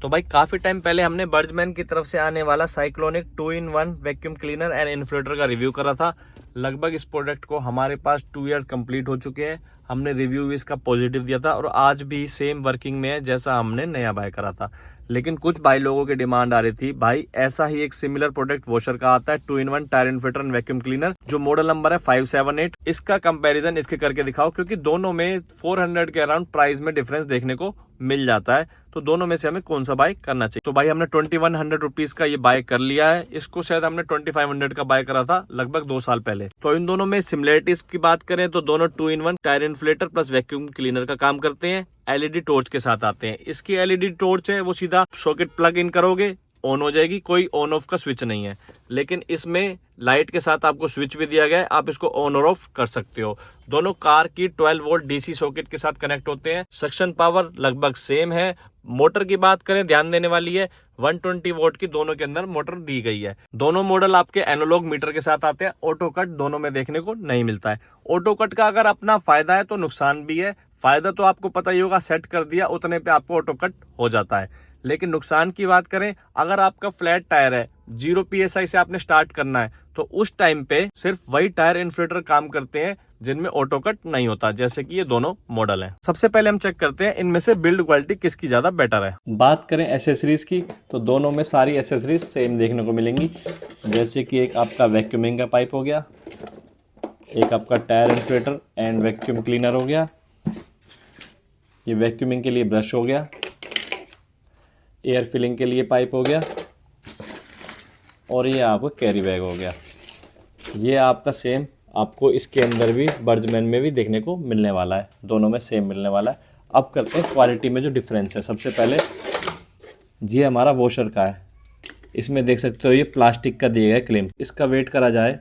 तो भाई काफ़ी टाइम पहले हमने बर्जमैन की तरफ से आने वाला cyclonic 2-in-1 vacuum cleaner and inflator का रिव्यू करा था। लगभग इस प्रोडक्ट को हमारे पास 2 ईयर कंप्लीट हो चुके हैं। हमने रिव्यू भी इसका पॉजिटिव दिया था और आज भी सेम वर्किंग में है जैसा हमने नया बाय करा था। लेकिन कुछ भाई लोगों की डिमांड आ रही थी, भाई ऐसा ही एक सिमिलर प्रोडक्ट वॉशर का आता है 2-in-1 tyre inflator and vacuum cleaner, जो मॉडल नंबर है 578। इसका कंपैरिजन इसके करके दिखाओ, क्योंकि दोनों में 400 के अराउंड प्राइस में डिफरेंस देखने को मिल जाता है। तो दोनों में से हमें कौन सा बाय करना चाहिए। तो भाई हमने 2100 रुपीज का ये बाय कर लिया है। इसको शायद हमने 2500 का बाय करा था लगभग 2 साल पहले। तो इन दोनों में सिमिलरिटीज की बात करें तो दोनों 2-in-1 tyre inflator plus vacuum cleaner का काम करते हैं। एलईडी टॉर्च के साथ आते हैं। इसकी एलईडी टॉर्च है वो सीधा सॉकेट प्लग इन करोगे ऑन हो जाएगी, कोई ऑन ऑफ का स्विच नहीं है। लेकिन इसमें लाइट के साथ आपको स्विच भी दिया गया है, आप इसको ऑन और ऑफ कर सकते हो। दोनों कार की 12 वोल्ट डीसी सॉकेट के साथ कनेक्ट होते हैं। सक्शन पावर लगभग सेम है। मोटर की बात करें, ध्यान देने वाली है, 120 वोल्ट की दोनों के अंदर मोटर दी गई है। दोनों मॉडल आपके एनालॉग मीटर के साथ आते हैं। ऑटो कट दोनों में देखने को नहीं मिलता है। ऑटो कट का अगर अपना फायदा है तो नुकसान भी है। फायदा तो आपको पता ही होगा, सेट कर दिया उतने पे आपको ऑटो कट हो जाता है। लेकिन नुकसान की बात करें, अगर आपका फ्लैट टायर है, 0 PSI से आपने स्टार्ट करना है, तो उस टाइम पे सिर्फ वही टायर इन्फ्लेटर काम करते हैं जिनमें ऑटो कट नहीं होता, जैसे कि ये दोनों मॉडल हैं। सबसे पहले हम चेक करते हैं इनमें से बिल्ड क्वालिटी किसकी ज्यादा बेटर है। बात करें एसेसरीज की तो दोनों में सारी एसेसरीज सेम देखने को मिलेंगी। जैसे कि एक आपका वैक्यूमिंग का पाइप हो गया, एक आपका tyre inflator and vacuum cleaner हो गया, ये वैक्यूमिंग के लिए ब्रश हो गया, एयर फिलिंग के लिए पाइप हो गया, और ये आपका कैरी बैग हो गया। ये आपका सेम आपको इसके अंदर भी बर्जमैन में भी देखने को मिलने वाला है। दोनों में सेम मिलने वाला है। अब करते हैं क्वालिटी में जो डिफरेंस है। सबसे पहले ये हमारा वॉशर का है। इसमें देख सकते हो ये प्लास्टिक का दिया गया है क्लेम। इसका वेट करा जाए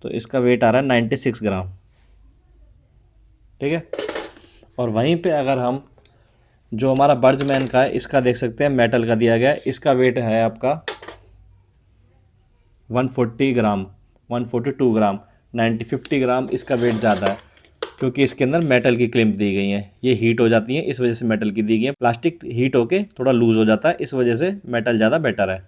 तो इसका वेट आ रहा है 96 ग्राम, ठीक है। और वहीं पे अगर हम जो हमारा बर्जमैन का है, इसका देख सकते हैं मेटल का दिया गया है। इसका वेट है आपका 140 ग्राम, 142 ग्राम, 50 ग्राम इसका वेट ज़्यादा है, क्योंकि इसके अंदर मेटल की क्लिप दी गई हैं। ये हीट हो जाती हैं, इस वजह से मेटल की दी गई है। प्लास्टिक हीट होके थोड़ा लूज़ हो जाता है, इस वजह से मेटल ज़्यादा बेटर है।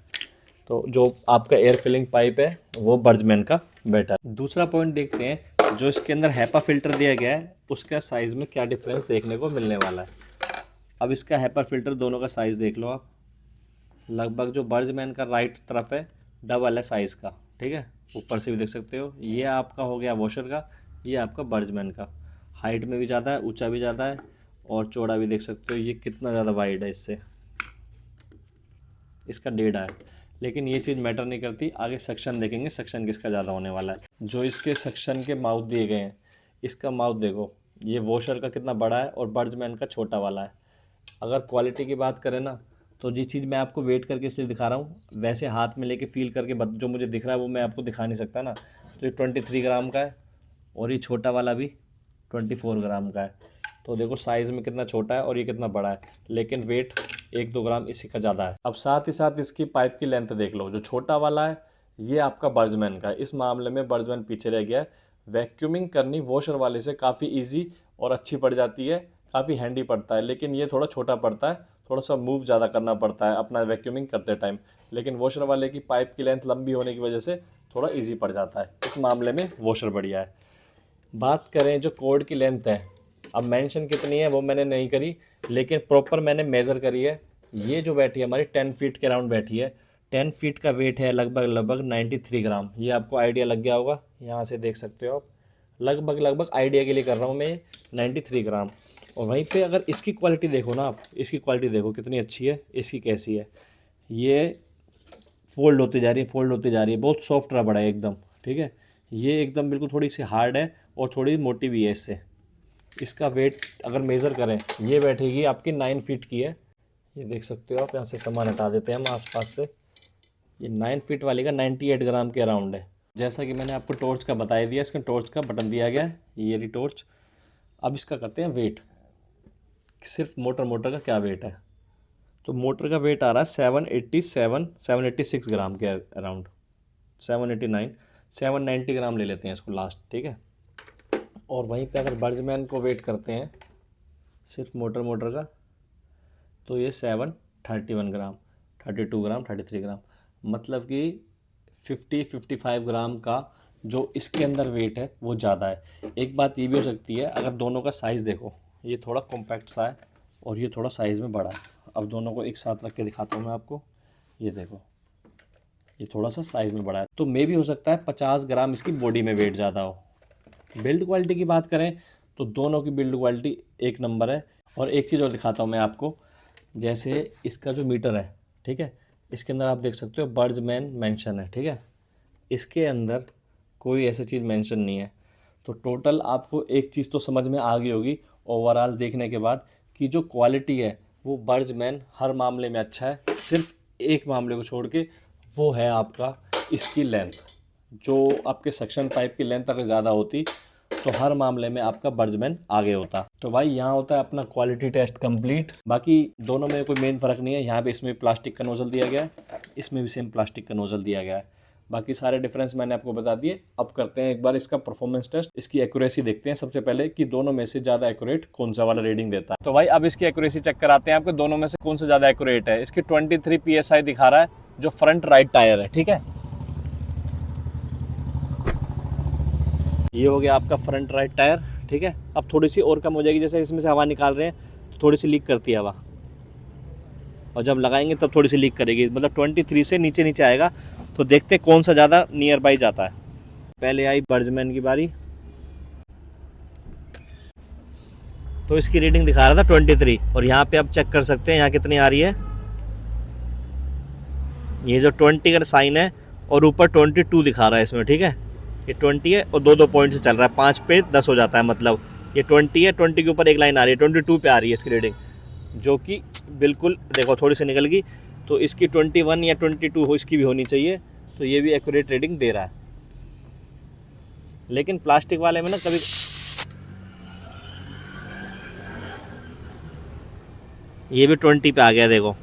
तो जो आपका एयर फिलिंग पाइप है वो बर्जमैन का बेटर। दूसरा पॉइंट देखते हैं, जो इसके अंदर हैपा फिल्टर दिया गया है उसका साइज़ में क्या डिफरेंस देखने को मिलने वाला है। अब इसका हैपर फिल्टर दोनों का साइज़ देख लो आप। लगभग जो बर्जमैन का राइट तरफ है डबल है साइज़ का, ठीक है। ऊपर से भी देख सकते हो, ये आपका हो गया वॉशर का, ये आपका बर्जमैन का। हाइट में भी ज़्यादा है, ऊंचा भी ज़्यादा है, और चौड़ा भी देख सकते हो ये कितना ज़्यादा वाइड है, इससे इसका 1.5 है। लेकिन ये चीज़ मैटर नहीं करती, आगे सेक्शन देखेंगे सेक्शन किसका ज़्यादा होने वाला है। जो इसके सेक्शन के माउथ दिए गए हैं, इसका माउथ देखो, ये वॉशर का कितना बड़ा है और बर्जमैन का छोटा वाला है। अगर क्वालिटी की बात करें ना, तो जी चीज़ मैं आपको वेट करके इसलिए दिखा रहा हूँ, वैसे हाथ में लेके फील करके जो मुझे दिख रहा है वो मैं आपको दिखा नहीं सकता ना। तो ये 23 ग्राम का है और ये छोटा वाला भी 24 ग्राम का है। तो देखो साइज़ में कितना छोटा है और ये कितना बड़ा है, लेकिन वेट 1-2 ग्राम इसी का ज़्यादा है। अब साथ ही साथ इसकी पाइप की लेंथ देख लो। जो छोटा वाला है ये आपका बर्जमैन का है। इस मामले में बर्जमैन पीछे रह गया है। वैक्यूमिंग करनी वॉशर वाले से काफ़ी ईजी और अच्छी पड़ जाती है, काफ़ी हैंडी पड़ता है। लेकिन ये थोड़ा छोटा पड़ता है, थोड़ा सा मूव ज़्यादा करना पड़ता है अपना वैक्यूमिंग करते टाइम। लेकिन वॉशर वाले की पाइप की लेंथ लंबी होने की वजह से थोड़ा इजी पड़ जाता है। इस मामले में वॉशर बढ़िया है। बात करें जो कॉर्ड की लेंथ है, अब मेंशन कितनी है वो मैंने नहीं करी, लेकिन प्रॉपर मैंने मेज़र करी है। ये जो बैठी है हमारी 10 फीट के अराउंड बैठी है। 10 फीट का वेट है लगभग 93 ग्राम। ये आपको आइडिया लग गया होगा, यहाँ से देख सकते हो आप। लगभग आइडिया के लिए कर रहा हूँ मैं, 93 ग्राम। और वहीं पे अगर इसकी क्वालिटी देखो ना आप, इसकी क्वालिटी देखो कितनी अच्छी है, इसकी कैसी है। ये फोल्ड होती जा रही है, फोल्ड होती जा रही है, बहुत सॉफ्ट रबड़ है एकदम, ठीक है। ये एकदम बिल्कुल थोड़ी सी हार्ड है और थोड़ी मोटी भी है इससे। इसका वेट अगर मेज़र करें, ये बैठेगी आपकी 9 फीट की है। ये देख सकते हो आप, यहाँ से सामान हटा देते हैं हम आसपास से। ये 9 फीट वाली का 98 ग्राम के अराउंड है। जैसा कि मैंने आपको टॉर्च का बता दिया, इसका टॉर्च का बटन दिया गया है, ये रही टॉर्च। अब इसका करते हैं वेट, सिर्फ मोटर का क्या वेट है। तो मोटर का वेट आ रहा है 786 ग्राम के अराउंड, 789, 790 ग्राम ले लेते हैं इसको लास्ट, ठीक है। और वहीं पे अगर बर्जमैन को वेट करते हैं सिर्फ मोटर का, तो ये 31 ग्राम, 32 ग्राम, 33 ग्राम, मतलब कि 50-55 ग्राम का जो इसके अंदर वेट है वो ज़्यादा है। एक बात ये भी हो सकती है, अगर दोनों का साइज़ देखो, ये थोड़ा कॉम्पैक्ट सा है और ये थोड़ा साइज़ में बड़ा है। अब दोनों को एक साथ रख के दिखाता हूँ मैं आपको, ये देखो, ये थोड़ा सा साइज़ में बड़ा है, तो मे भी हो सकता है 50 ग्राम इसकी बॉडी में वेट ज़्यादा हो। बिल्ड क्वालिटी की बात करें तो दोनों की बिल्ड क्वालिटी एक नंबर है। और एक चीज़ और दिखाता हूँ मैं आपको, जैसे इसका जो मीटर है, ठीक है, इसके अंदर आप देख सकते हो बर्ड्समैन मेंशन है, ठीक है, इसके अंदर कोई ऐसी चीज़ मेंशन नहीं है। तो टोटल आपको एक चीज़ तो समझ में आ गई होगी ओवरऑल देखने के बाद कि जो क्वालिटी है वो बर्ड्समैन हर मामले में अच्छा है। सिर्फ एक मामले को छोड़ के, वो है आपका इसकी लेंथ। जो आपके सक्शन पाइप की लेंथ अगर ज़्यादा होती तो हर मामले में आपका बर्ड्समैन आगे होता। तो भाई यहाँ होता है अपना क्वालिटी टेस्ट कंप्लीट। बाकी दोनों में कोई मेन फ़र्क नहीं है, यहाँ पे इसमें प्लास्टिक का नोज़ल दिया गया है, इसमें भी सेम प्लास्टिक का नोज़ल दिया गया है। बाकी सारे डिफरेंस मैंने आपको बता दिए। अब करते हैं एक बार इसका परफॉर्मेंस टेस्ट, इसकी एक्यूरेसी देखते हैं सबसे पहले कि दोनों में से ज़्यादा एक्यूरेट कौन सा वाला रीडिंग देता है। तो भाई अब इसकी एक्यूरेसी चेक कराते हैं आपको, दोनों में से कौन सा ज़्यादा एक्यूरेट है। इसकी 23 PSI दिखा रहा है जो फ्रंट राइट टायर है, ठीक है, ये हो गया आपका फ्रंट राइट टायर, ठीक है। अब थोड़ी सी और कम हो जाएगी, जैसे इसमें से हवा निकाल रहे हैं तो थोड़ी सी लीक करती है हवा, और जब लगाएंगे तब थोड़ी सी लीक करेगी, मतलब 23 से नीचे नीचे आएगा। तो देखते हैं कौन सा ज़्यादा नियर बाई जाता है। पहले आई बर्ड्समैन की बारी, तो इसकी रीडिंग दिखा रहा था 23, और यहाँ पे आप चेक कर सकते हैं यहाँ कितनी आ रही है। ये जो 20 का साइन है और ऊपर 22 दिखा रहा है इसमें, ठीक है, ये 20 है और 2-2 पॉइंट से चल रहा है, 5 पे 10 हो जाता है, मतलब ये 20 है, 20 के ऊपर एक लाइन आ रही है, 22 पे आ रही है इसकी रीडिंग, जो कि बिल्कुल देखो थोड़ी सी निकल गई। तो इसकी 21 या 22 हो इसकी भी होनी चाहिए, तो ये भी एक्यूरेट रीडिंग दे रहा है। लेकिन प्लास्टिक वाले में ना कभी ये भी 20 पे आ गया देखो।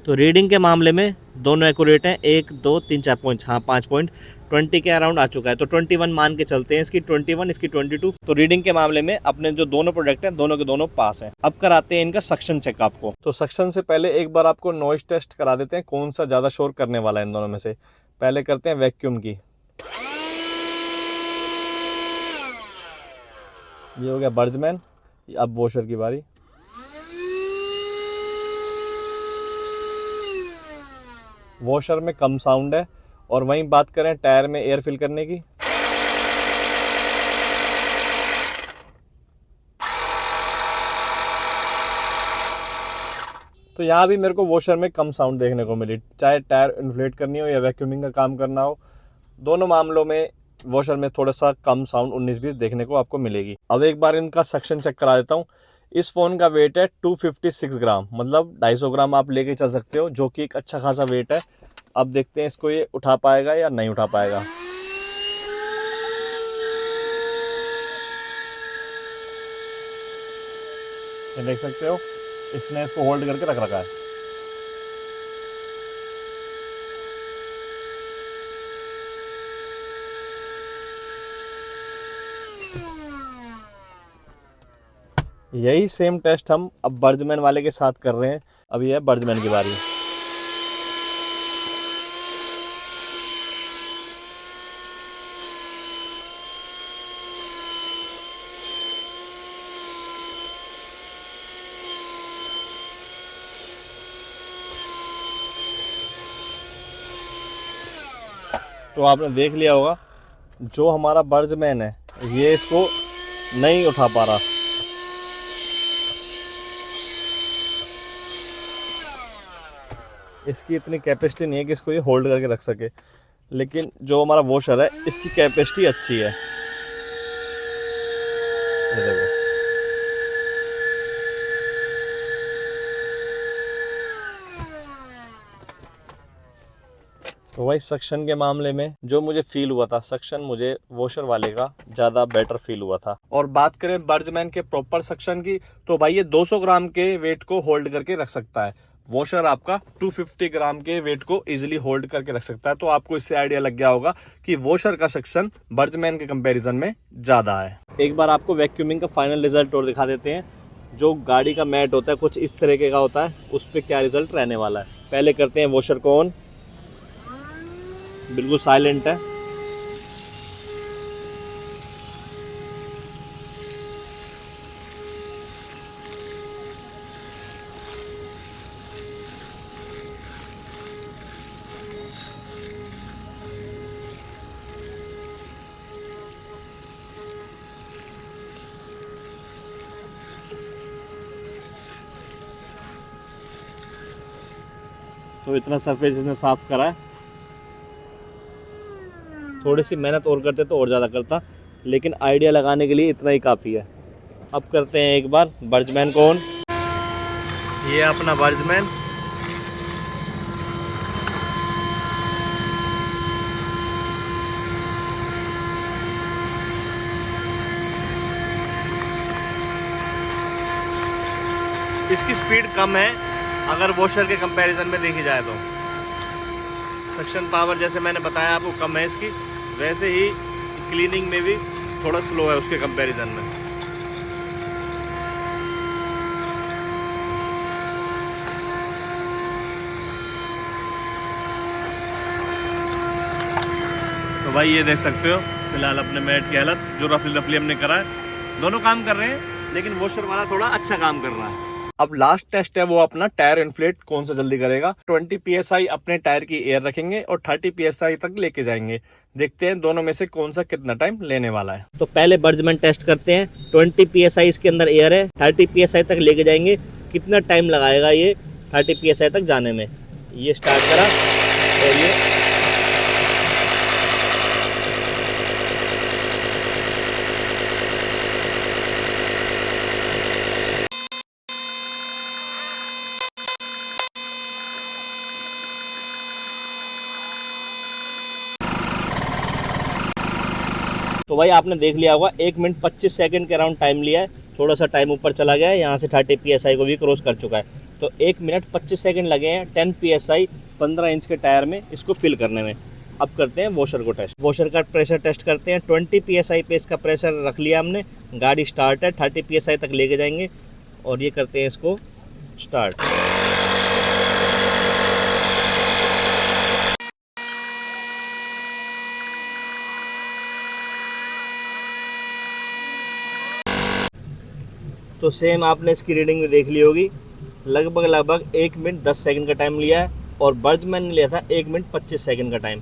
तो रीडिंग के मामले में दोनों एक्यूरेट हैं, 1 2 3 4 पॉइंट, हाँ 5 पॉइंट 20 के अराउंड आ चुका है। तो 21 मान के चलते हैं, इसकी 21 इसकी 22। तो रीडिंग के मामले में अपने जो दोनों प्रोडक्ट हैं दोनों के दोनों पास हैं। अब कराते हैं इनका सक्शन चेक आपको। तो सक्शन से पहले एक बार आपको नॉइज टेस्ट करा देते हैं, कौन सा ज़्यादा शोर करने वाला है इन दोनों में से। पहले करते हैं वैक्यूम की, ये हो गया बर्ड्समैन। अब वॉशर की बारी, वॉशर में कम साउंड है। और वहीं बात करें टायर में एयर फिल करने की, तो यहाँ भी मेरे को वॉशर में कम साउंड देखने को मिली। चाहे टायर इन्फ्लेट करनी हो या वैक्यूमिंग का काम करना हो, दोनों मामलों में वॉशर में थोड़ा सा कम साउंड 19-20 देखने को आपको मिलेगी। अब एक बार इनका सक्शन चेक करा देता हूँ। इस फ़ोन का वेट है 256 ग्राम, मतलब 250 ग्राम आप लेके चल सकते हो, जो कि एक अच्छा खासा वेट है। अब देखते हैं इसको ये उठा पाएगा या नहीं उठा पाएगा। ये देख सकते हो इसने इसको होल्ड करके रख रखा है। यही सेम टेस्ट हम अब बर्ड्समैन वाले के साथ कर रहे हैं। अब ये है बर्ड्समैन की बारी। तो आपने देख लिया होगा जो हमारा बर्ड्समैन है ये इसको नहीं उठा पा रहा। इसकी इतनी कैपेसिटी नहीं है कि इसको ये होल्ड करके रख सके, लेकिन जो हमारा वॉशर है इसकी कैपेसिटी अच्छी है। ये देखो, तो भाई सक्शन के मामले में जो मुझे फील हुआ था, सक्शन मुझे वॉशर वाले का ज़्यादा बेटर फील हुआ था। और बात करें बर्ड्समैन के प्रॉपर सक्शन की, तो भाई ये 200 ग्राम के वेट को होल्ड करके रख सकता है। वॉशर आपका 250 ग्राम के वेट को इजीली होल्ड करके रख सकता है। तो आपको इससे आइडिया लग गया होगा कि वॉशर का सक्शन बर्ड्समैन के कंपैरिजन में ज़्यादा है। एक बार आपको वैक्यूमिंग का फाइनल रिजल्ट और दिखा देते हैं। जो गाड़ी का मैट होता है कुछ इस तरीके का होता है, उस पर क्या रिजल्ट रहने वाला है। पहले करते हैं वॉशर को ऑन, बिल्कुल साइलेंट है। तो इतना सरफेस इसने साफ करा है। थोड़ी सी मेहनत और करते तो और ज़्यादा करता, लेकिन आइडिया लगाने के लिए इतना ही काफ़ी है। अब करते हैं एक बार बर्जमैन को ऑन। ये अपना बर्जमैन, इसकी स्पीड कम है अगर वॉशर के कंपैरिजन में देखी जाए तो। सक्शन पावर जैसे मैंने बताया आपको कम है इसकी, वैसे ही क्लीनिंग में भी थोड़ा स्लो है उसके कंपैरिजन में। तो भाई ये देख सकते हो फिलहाल अपने मैट की हालत, जो रफली हमने करा है। दोनों काम कर रहे हैं, लेकिन वॉशर वाला थोड़ा अच्छा काम कर रहा है। अब लास्ट टेस्ट है वो अपना टायर इन्फ्लेट कौन सा जल्दी करेगा। 20 PSI अपने टायर की एयर रखेंगे और 30 PSI तक लेके जाएंगे। देखते हैं दोनों में से कौन सा कितना टाइम लेने वाला है। तो पहले बर्जमैन टेस्ट करते हैं। 20 PSI इसके अंदर एयर है, 30 PSI तक लेके जाएंगे। कितना टाइम लगाएगा ये 30 PSI तक जाने में। ये स्टार्ट करा और ये तो भाई आपने देख लिया होगा 1 मिनट 25 सेकंड के अराउंड टाइम लिया है। थोड़ा सा टाइम ऊपर चला गया है, यहाँ से 30 PSI को भी क्रॉस कर चुका है। तो 1 मिनट 25 सेकंड लगे हैं 10 PSI 15 इंच के टायर में इसको फिल करने में। अब करते हैं वॉशर को टेस्ट। वॉशर का प्रेशर टेस्ट करते हैं। 20 PSI पे इसका प्रेशर रख लिया हमने। गाड़ी स्टार्ट है, 30 PSI तक लेके जाएंगे और ये करते हैं इसको स्टार्ट। तो सेम आपने इसकी रीडिंग भी देख ली होगी। लगभग 1 मिनट 10 सेकंड का टाइम लिया है और बर्जमैन ने लिया था 1 मिनट 25 सेकंड का टाइम।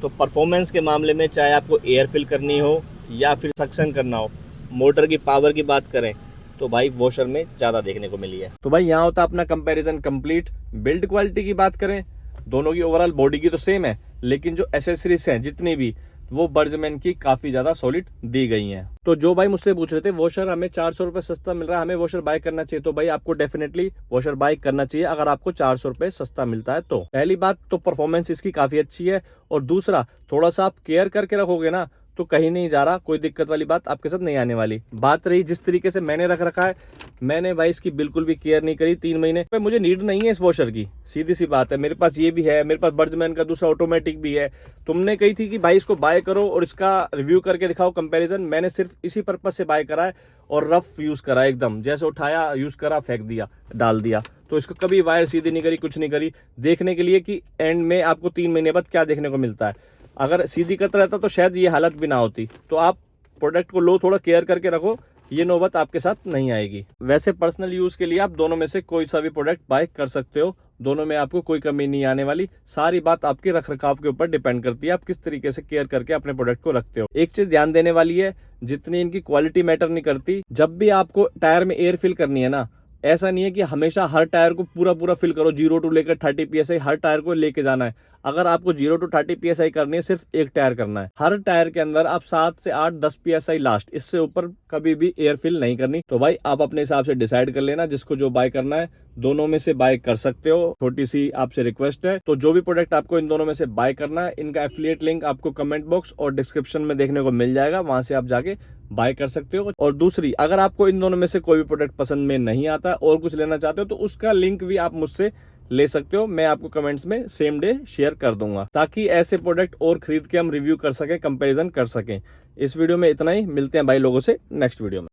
तो परफॉर्मेंस के मामले में चाहे आपको एयर फिल करनी हो या फिर सक्शन करना हो, मोटर की पावर की बात करें तो भाई वॉशर में ज़्यादा देखने को मिली है। तो भाई यहाँ होता अपना कंपैरिजन कंप्लीट। बिल्ड क्वालिटी की बात करें, दोनों की ओवरऑल बॉडी की तो सेम है, लेकिन जो एसेसरीज हैं जितनी भी वो बर्जमैन की काफी ज्यादा सॉलिड दी गई हैं। तो जो भाई मुझसे पूछ रहे थे वॉशर हमें 400 रुपए सस्ता मिल रहा है, हमें वॉशर बाय करना चाहिए, तो भाई आपको डेफिनेटली वॉशर बाय करना चाहिए अगर आपको 400 रुपए सस्ता मिलता है। तो पहली बात तो परफॉर्मेंस इसकी काफी अच्छी है, और दूसरा थोड़ा सा आप केयर करके रखोगे ना तो कहीं नहीं जा रहा, कोई दिक्कत वाली बात आपके साथ नहीं आने वाली। बात रही जिस तरीके से मैंने रख रखा है, मैंने भाई इसकी बिल्कुल भी केयर नहीं करी 3 महीने पे। मुझे नीड नहीं है इस वॉशर की, सीधी सी बात है। मेरे पास ये भी है, मेरे पास बर्जमैन का दूसरा ऑटोमेटिक भी है। तुमने कही थी कि भाई इसको बाय करो और इसका रिव्यू करके दिखाओ कंपैरिजन। मैंने सिर्फ इसी पर्पज से बाय करा है और रफ यूज करा, एकदम जैसे उठाया यूज करा फेंक दिया डाल दिया। तो इसको कभी वायर सीधी नहीं करी, कुछ नहीं करी, देखने के लिए कि एंड में आपको 3 महीने बाद क्या देखने को मिलता है। अगर सीधी करता रहता तो शायद ये हालत भी ना होती। तो आप प्रोडक्ट को लो, थोड़ा केयर करके रखो, ये नौबत आपके साथ नहीं आएगी। वैसे पर्सनल यूज के लिए आप दोनों में से कोई सा भी प्रोडक्ट बाय कर सकते हो, दोनों में आपको कोई कमी नहीं आने वाली। सारी बात आपके रखरखाव के ऊपर डिपेंड करती है, आप किस तरीके से केयर करके अपने प्रोडक्ट को रखते हो। एक चीज ध्यान देने वाली है, जितनी इनकी क्वालिटी मैटर नहीं करती। जब भी आपको टायर में एयर फिल करनी है ना, ऐसा नहीं है कि हमेशा हर टायर को पूरा फिल करो, 0 टू लेकर 30 PSI हर टायर को लेके जाना है। अगर आपको 0 टू 30 PSI करनी है, सिर्फ एक टायर करना है। हर टायर के अंदर आप 7 से 8 10 PSI लास्ट, इससे ऊपर कभी भी एयर फिल नहीं करनी। तो भाई आप अपने हिसाब से डिसाइड कर लेना जिसको जो बाय करना है, दोनों में से बाय कर सकते हो। छोटी सी आपसे रिक्वेस्ट है, तो जो भी प्रोडक्ट आपको इन दोनों में से बाय करना है, इनका एफिलिएट लिंक आपको कमेंट बॉक्स और डिस्क्रिप्शन में देखने को मिल जाएगा, वहां से आप जाके बाय कर सकते हो। और दूसरी, अगर आपको इन दोनों में से कोई भी प्रोडक्ट पसंद में नहीं आता और कुछ लेना चाहते हो तो उसका लिंक भी आप मुझसे ले सकते हो। मैं आपको कमेंट्स में सेम डे शेयर कर दूंगा, ताकि ऐसे प्रोडक्ट और खरीद के हम रिव्यू कर सकें, कंपैरिजन कर सकें। इस वीडियो में इतना ही, मिलते हैं भाई लोगों से नेक्स्ट वीडियो में।